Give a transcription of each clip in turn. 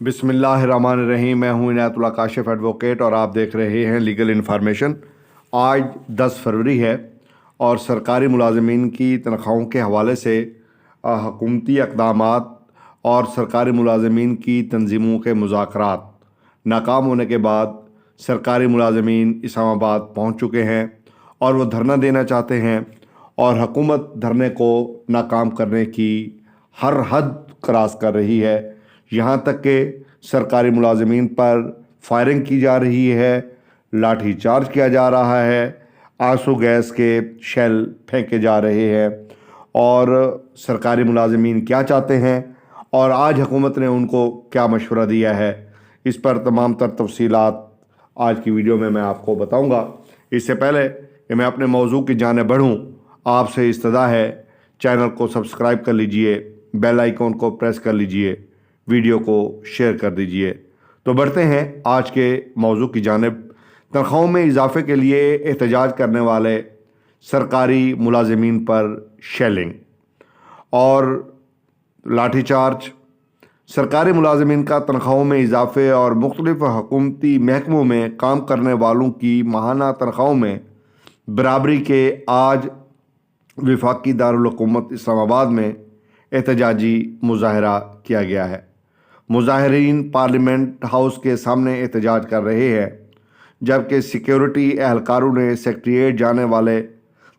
बिस्मिल्लाहिर्रहमानिर्रहीम। मैं हूं इनायतुल्ला काशिफ एडवोकेट और आप देख रहे हैं लीगल इन्फॉर्मेशन। आज 10 फरवरी है और सरकारी मुलाजमीन की तनख्वाहों के हवाले से हुकूमती अक़दामात और सरकारी मुलाजमीन की तंजीमों के मुज़ाकरात नाकाम होने के बाद सरकारी मुलाजमीन इस्लामाबाद पहुंच चुके हैं और वो धरना देना चाहते हैं और हुकूमत धरने को नाकाम करने की हर हद क्रॉस कर रही है। यहाँ तक कि सरकारी मुलाजमीन पर फायरिंग की जा रही है, लाठी चार्ज किया जा रहा है, आंसू गैस के शेल फेंके जा रहे हैं। और सरकारी मुलाजमीन क्या चाहते हैं और आज हुकूमत ने उनको क्या मशवरा दिया है, इस पर तमाम तर तफसीलात आज की वीडियो में मैं आपको बताऊंगा। इससे पहले कि मैं अपने मौजू की जाने बढ़ूं, आपसे इस्तदा है चैनल को सब्सक्राइब कर लीजिए, बेल आइकॉन को प्रेस कर लीजिए, वीडियो को शेयर कर दीजिए। तो बढ़ते हैं आज के मौजू की जानिब। तनख्वाहों में इजाफे के लिए एहतजाज करने वाले सरकारी मुलाजमीन पर शेलिंग और लाठीचार्ज। सरकारी मुलाजमीन का तनख्वाहों में इजाफे और मुख्तलिफ हुकूमती महकमों में काम करने वालों की माहाना तनख्वाहों में बराबरी के आज वफाकी दारुल हुकूमत इस्लामाबाद में एहतजाजी मुजाहरा किया गया है। मुजाहिरीन पार्लियामेंट हाउस के सामने एहतजाज कर रहे हैं, जबकि सिक्योरिटी एहलकारों ने सेक्रेटेरिएट जाने वाले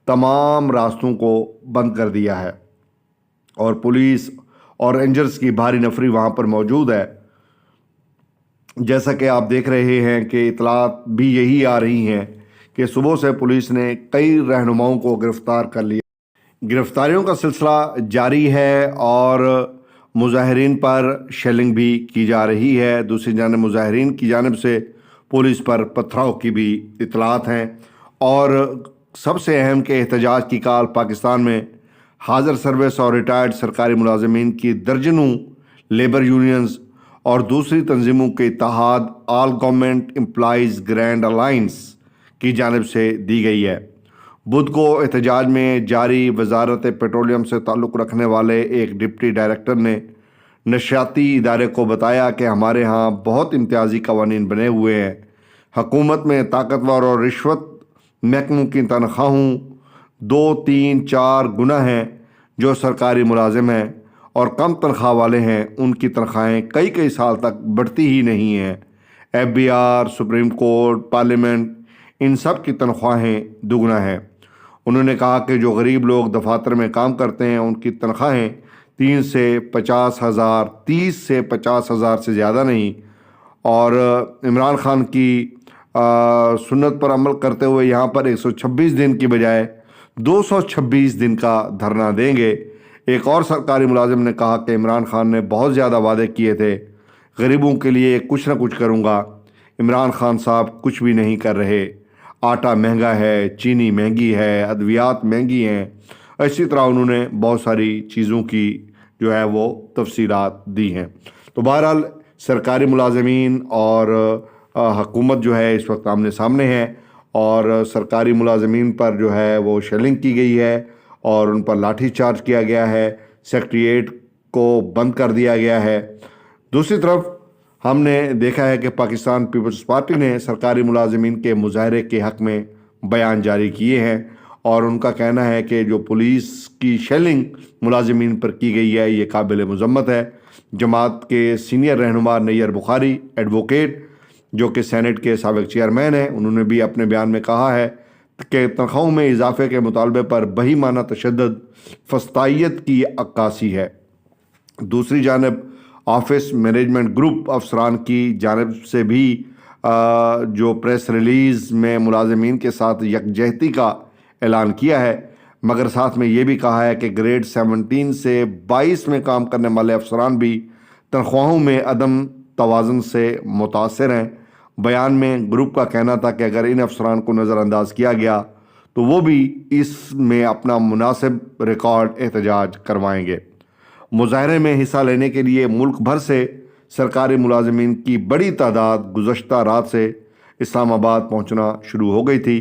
तमाम रास्तों को बंद कर दिया है और पुलिस और रेंजर्स की भारी नफरी वहाँ पर मौजूद है। जैसा कि आप देख रहे हैं कि इतलात भी यही आ रही हैं कि सुबह से पुलिस ने कई रहनुमाओं को गिरफ्तार कर लिया। गिरफ्तारियों का सिलसिला जारी है और मुजाहिरीन पर शेलिंग भी की जा रही है। दूसरी जानिब मुजाहिरीन की जानिब से पुलिस पर पथराव की भी इतलात हैं। और सबसे अहम के एहतजाज की काल पाकिस्तान में हाज़र सर्विस और रिटायर्ड सरकारी मुलाजमीन की दर्जनों लेबर यूनियंस और दूसरी तंजीमों के इत्तेहाद all government employees grand alliance की जानिब से दी गई है। बुध को एहतजाज में जारी वजारत पेट्रोलियम से ताल्लुक़ रखने वाले एक डिप्टी डायरेक्टर ने नशियाती इदारे को बताया कि हमारे यहाँ बहुत इम्तियाजी कवानीन बने हुए हैं। हुकूमत में ताकतवर और रिश्वत महकमों की तनख्वाहों 2-3-4 गुना हैं। जो सरकारी मुलाजिम हैं और कम तनख्वाह वाले हैं उनकी तनख्वाहें कई कई साल तक बढ़ती ही नहीं हैं। FBR, सुप्रीम कोर्ट, पार्लियामेंट, इन सब की तनख्वाहें दुगना हैं। उन्होंने कहा कि जो गरीब लोग दफातर में काम करते हैं उनकी तनख्वाहें 30 से 50 हज़ार से ज़्यादा नहीं। और इमरान खान की सुन्नत पर अमल करते हुए यहाँ पर 126 दिन की बजाय 226 दिन का धरना देंगे। एक और सरकारी मुलाजिम ने कहा कि इमरान खान ने बहुत ज़्यादा वादे किए थे, गरीबों के लिए कुछ ना कुछ करूँगा। इमरान खान साहब कुछ भी नहीं कर रहे। आटा महंगा है, चीनी महंगी है, अद्वियात महंगी हैं। इसी तरह उन्होंने बहुत सारी चीज़ों की जो है वो तफसीलात दी हैं। तो बहरहाल सरकारी मुलाजमीन और हुकूमत जो है इस वक्त आमने सामने है और सरकारी मुलाजमीन पर जो है वो शेलिंग की गई है और उन पर लाठी चार्ज किया गया है, सेक्रेटेरिएट को बंद कर दिया गया है। दूसरी तरफ हमने देखा है कि पाकिस्तान पीपल्स पार्टी ने सरकारी मुलाजमीन के मुजाहरे के हक़ में बयान जारी किए हैं और उनका कहना है कि जो पुलिस की शेलिंग मुलाजमीन पर की गई है ये काबिल मज़म्मत है। जमात के सीनियर रहनुमा नैयर बुखारी एडवोकेट, जो कि सेनेट के साबिक़ चेयरमैन हैं, उन्होंने भी अपने बयान में कहा है कि तनख्वाहों में इजाफे के मुतालबे पर बहीमाना तशद्दुद फस्तायत की अक्कासी है। दूसरी जानब ऑफिस मैनेजमेंट ग्रुप अफसरान की जानिब से भी जो प्रेस रिलीज़ में मुलाजमीन के साथ यकजहती का ऐलान किया है, मगर साथ में ये भी कहा है कि ग्रेड 17 से 22 में काम करने वाले अफसरान भी तनख्वाहों में अदम तवाज़ुन से मुतासर हैं। बयान में ग्रुप का कहना था कि अगर इन अफसरान को नज़रअंदाज किया गया तो वो भी इसमें अपना मुनासिब रिकॉर्ड एहतजाज करवाएंगे। मुजाहरे में हिस्सा लेने के लिए मुल्क भर से सरकारी मुलाजमीन की बड़ी तादाद गुज़श्ता रात से इस्लामाबाद पहुंचना शुरू हो गई थी।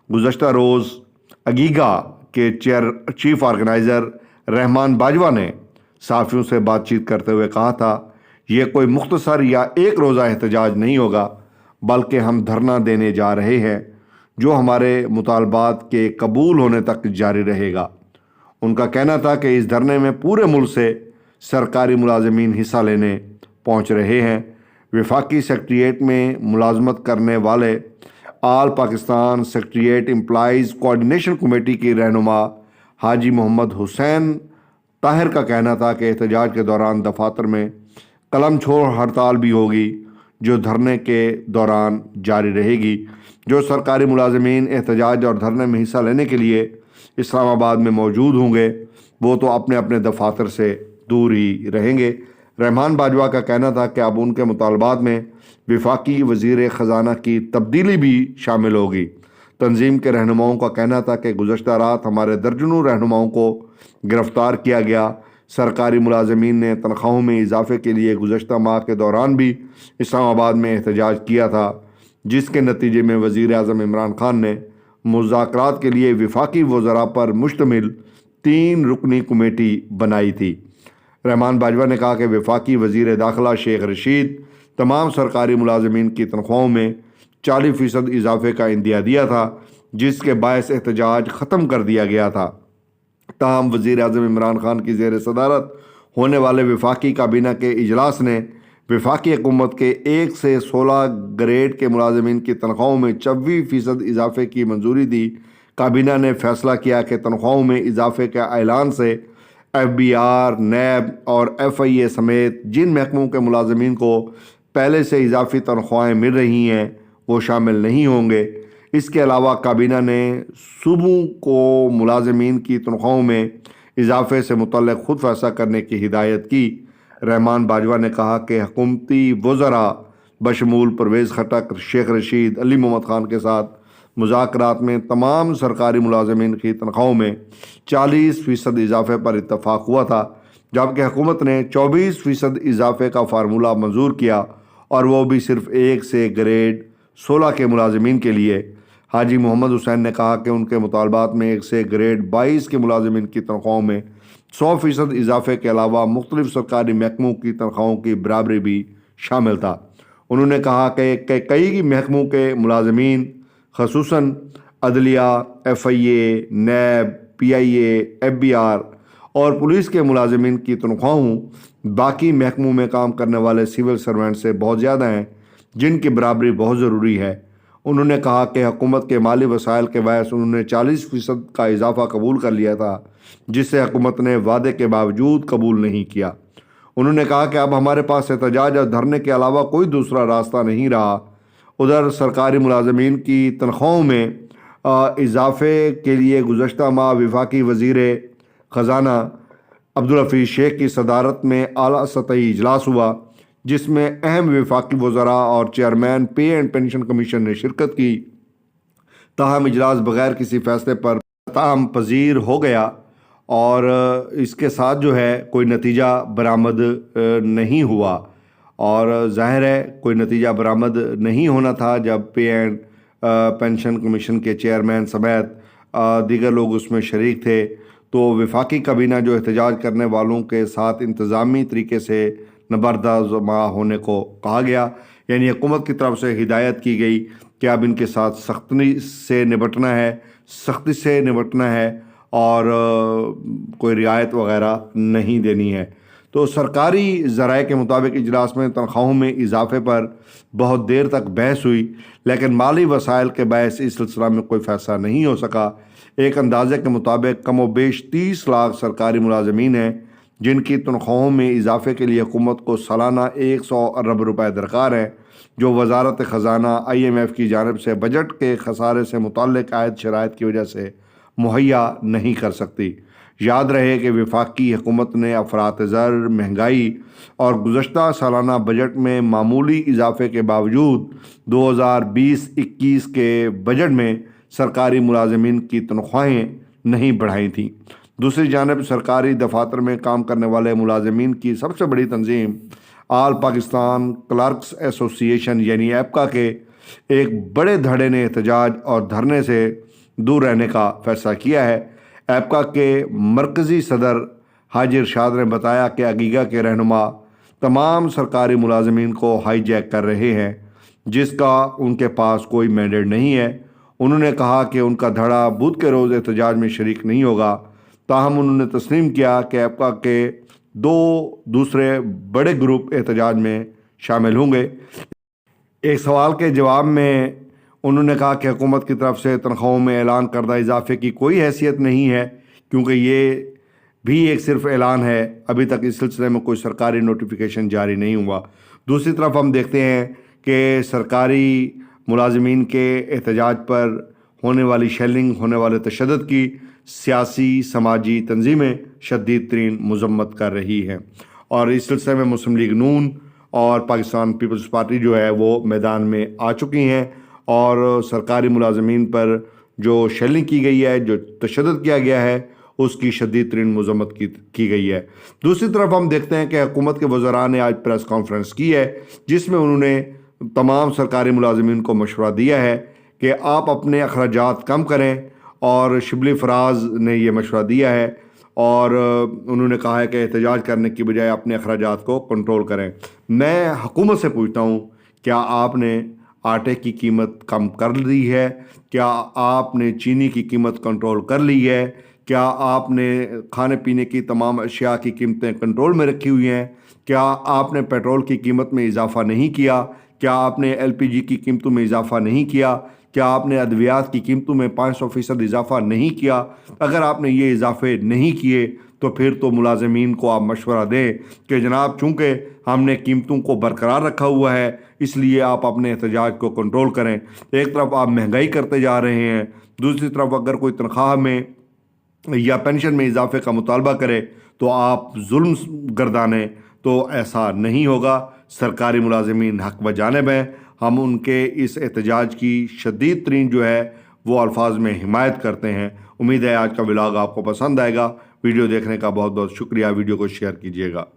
गुज़श्ता रोज़ अगीगा के चीफ ऑर्गेनाइज़र रहमान बाजवा ने सहाफ़ियों से बातचीत करते हुए कहा था, یہ کوئی مختصر یا ایک روزہ احتجاج نہیں ہوگا، بلکہ ہم دھرنا دینے جا رہے ہیں جو ہمارے مطالبات کے قبول ہونے تک جاری رہے گا۔ ان کا کہنا تھا کہ اس دھرنے میں پورے ملک سے سرکاری ملازمین حصہ لینے پہنچ رہے ہیں۔ وفاقی سیکریٹریٹ میں ملازمت کرنے والے all Pakistan secretariat employees coordination committee کی رہنما حاجی محمد حسین طاہر کا کہنا تھا کہ احتجاج کے دوران دفاتر میں قلم چھوڑ ہڑتال بھی ہوگی جو دھرنے کے دوران جاری رہے گی۔ جو سرکاری ملازمین احتجاج اور دھرنے میں حصہ لینے کے لیے اسلام آباد میں موجود ہوں گے وہ تو اپنے اپنے دفاتر سے دور ہی رہیں گے۔ رحمان باجوہ کا کہنا تھا کہ اب ان کے مطالبات میں وفاقی وزیر خزانہ کی تبدیلی بھی شامل ہوگی۔ تنظیم کے رہنماؤں کا کہنا تھا کہ گزشتہ رات ہمارے درجنوں رہنماؤں کو گرفتار کیا گیا۔ سرکاری ملازمین نے تنخواہوں میں اضافے کے لیے گزشتہ ماہ کے دوران بھی اسلام آباد میں احتجاج کیا تھا، جس کے نتیجے میں وزیر اعظم عمران خان نے مذاکرات کے لیے وفاقی وزراء پر مشتمل 3 رکنی کمیٹی بنائی تھی۔ رحمان باجوہ نے کہا کہ وفاقی وزیر داخلہ شیخ رشید تمام سرکاری ملازمین کی تنخواہوں میں 40% اضافے کا عندیہ دیا تھا، جس کے باعث احتجاج ختم کر دیا گیا تھا۔ تاہم وزیر اعظم عمران خان کی زیر صدارت ہونے والے وفاقی کابینہ کے اجلاس نے وفاقی حکومت کے 1 سے 16 گریڈ کے ملازمین کی تنخواہوں میں 24% اضافے کی منظوری دی۔ کابینہ نے فیصلہ کیا کہ تنخواہوں میں اضافے کے اعلان سے FBR، نیب اور FIA سمیت جن محکموں کے ملازمین کو پہلے سے اضافی تنخواہیں مل رہی ہیں وہ شامل نہیں ہوں گے۔ اس کے علاوہ کابینہ نے صوبوں کو ملازمین کی تنخواہوں میں اضافے سے متعلق خود فیصلہ کرنے کی ہدایت کی۔ رحمان باجوہ نے کہا کہ حکومتی وزراء بشمول پرویز خٹک، شیخ رشید، علی محمد خان کے ساتھ مذاکرات میں تمام سرکاری ملازمین کی تنخواہوں میں 40% اضافے پر اتفاق ہوا تھا، جبکہ حکومت نے 24% اضافے کا فارمولہ منظور کیا اور وہ بھی صرف 1 سے گریڈ 16 کے ملازمین کے لیے۔ حاجی محمد حسین نے کہا کہ ان کے مطالبات میں 1 سے گریڈ 22 کے ملازمین کی تنخواہوں میں 100% اضافے کے علاوہ مختلف سرکاری محکموں کی تنخواہوں کی برابری بھی شامل تھا۔ انہوں نے کہا کہ کئی محکموں کے ملازمین خصوصاً عدلیہ، FIA، نیب، PIA، FBR اور پولیس کے ملازمین کی تنخواہوں باقی محکموں میں کام کرنے والے سول سرونٹ سے بہت زیادہ ہیں، جن کی برابری بہت ضروری ہے۔ انہوں نے کہا کہ حکومت کے مالی وسائل کے باعث انہوں نے 40% کا اضافہ قبول کر لیا تھا، جسے حکومت نے وعدے کے باوجود قبول نہیں کیا۔ انہوں نے کہا کہ اب ہمارے پاس احتجاج اور دھرنے کے علاوہ کوئی دوسرا راستہ نہیں رہا۔ ادھر سرکاری ملازمین کی تنخواہوں میں اضافے کے لیے گزشتہ ماہ وفاقی وزیر خزانہ عبدالحفیظ شیخ کی صدارت میں اعلیٰ سطحی اجلاس ہوا، جس میں اہم وفاقی وزراء اور chairman pay and pension commission نے شرکت کی۔ تاہم اجلاس بغیر کسی فیصلے پر تاہم پذیر ہو گیا اور اس کے ساتھ جو ہے کوئی نتیجہ برآمد نہیں ہوا، اور ظاہر ہے کوئی نتیجہ برآمد نہیں ہونا تھا جب پے اینڈ پینشن کمیشن کے چیئرمین سمیت دیگر لوگ اس میں شریک تھے۔ تو وفاقی کابینہ جو احتجاج کرنے والوں کے ساتھ انتظامی طریقے سے نبردازمہ ہونے کو کہا گیا، یعنی حکومت کی طرف سے ہدایت کی گئی کہ اب ان کے ساتھ سختی سے نمٹنا ہے اور کوئی رعایت وغیرہ نہیں دینی ہے۔ تو سرکاری ذرائع کے مطابق اجلاس میں تنخواہوں میں اضافے پر بہت دیر تک بحث ہوئی، لیکن مالی وسائل کے باعث اس سلسلہ میں کوئی فیصلہ نہیں ہو سکا۔ ایک اندازے کے مطابق کم و بیش 30 لاکھ سرکاری ملازمین ہیں جن کی تنخواہوں میں اضافے کے لیے حکومت کو سالانہ 100 ارب روپے درکار ہیں، جو وزارت خزانہ IMF کی جانب سے بجٹ کے خسارے سے متعلق عائد شرائط کی وجہ سے مہیا نہیں کر سکتی۔ یاد رہے کہ وفاقی حکومت نے افراط زر، مہنگائی اور گزشتہ سالانہ بجٹ میں معمولی اضافے کے باوجود 2020-21 کے بجٹ میں سرکاری ملازمین کی تنخواہیں نہیں بڑھائی تھیں۔ دوسری جانب سرکاری دفاتر میں کام کرنے والے ملازمین کی سب سے بڑی تنظیم آل پاکستان کلرکس ایسوسی ایشن یعنی ایپکا کے ایک بڑے دھڑے نے احتجاج اور دھرنے سے دور رہنے کا فیصلہ کیا ہے۔ ایپکا کے مرکزی صدر حاجی ارشاد نے بتایا کہ عقیقہ کے رہنما तमाम सरकारी मुलाजमीन को हाईजैक कर रहे हैं, जिसका उनके पास कोई मैंडेट नहीं है। उन्होंने कहा कि उनका धड़ा बुध के रोज़ एहतजाज में शरीक नहीं होगा। ताहम उन्होंने तस्लीम किया कि एप्का के 2 दूसरे बड़े ग्रुप एहतजाज में शामिल होंगे। एक सवाल के जवाब में उन्होंने कहा कि हुकूमत की तरफ से तनख्वाहों में ऐलान करदा इजाफे की कोई हैसियत नहीं है, क्योंकि ये भी एक सिर्फ ऐलान है। अभी तक इस सिलसिले में कोई सरकारी नोटिफिकेशन जारी नहीं हुआ। दूसरी तरफ हम देखते हैं कि सरकारी मुलाजमीन के एहतजाज पर होने वाली शेलिंग, होने वाले तशद्दुद की सियासी समाजी तंजीमें शदीद तरीन मजम्मत कर रही हैं, और इस सिलसिले में मुस्लिम लीग नून और पाकिस्तान पीपल्स पार्टी जो है वो मैदान में आ चुकी हैं, और सरकारी मुलाजमीन पर जो शेलिंग की गई है, जो तशद्दुद किया गया है, उसकी शदीद तरीन मजम्मत की गई है। दूसरी तरफ हम देखते हैं कि हुकूमत के वज़रा ने आज प्रेस कॉन्फ्रेंस की है, जिसमें उन्होंने तमाम सरकारी मुलाजमीन को मशवरा दिया है कि आप अपने अखराजात कम करें, और शिबली फराज ने यह मशवरा दिया है, और उन्होंने कहा है कि एहतजाज करने की बजाय अपने अखराजात को कंट्रोल करें। मैं हुकूमत से पूछता हूँ, क्या आपने आटे की कीमत कम कर ली है? क्या आपने चीनी की कीमत कंट्रोल कर ली है? क्या आपने खाने पीने की तमाम अशिया की कीमतें कंट्रोल में रखी हुई हैं? क्या आपने पेट्रोल की कीमत में इजाफ़ा नहीं किया? क्या आपने LPG की कीमतों में इजाफ़ा नहीं किया? क्या आपने अद्वियात की कीमतों में 500% इजाफ़ा नहीं किया? अगर आपने ये इजाफ़े नहीं किए तो फिर तो मुलाजमीन को आप मशवरा दें कि जनाब, चूँकि हमने कीमतों को बरकरार रखा हुआ है, इसलिए आप अपने एहतजाज को कंट्रोल करें। एक तरफ आप महंगाई करते जा रहे हैं, दूसरी तरफ अगर कोई तनख्वाह में या पेंशन में इजाफे का मुतालबा करे तो आप जुल्म गर्दाने, तो ऐसा नहीं होगा। सरकारी मुलाजमीन हक व जानिब हैं। हम उनके इस एहतजाज की शदीद तरीन जो है वो अल्फाज में हिमायत करते हैं। उम्मीद है आज का व्लॉग आपको पसंद आएगा। वीडियो देखने का बहुत बहुत शुक्रिया। वीडियो को शेयर कीजिएगा।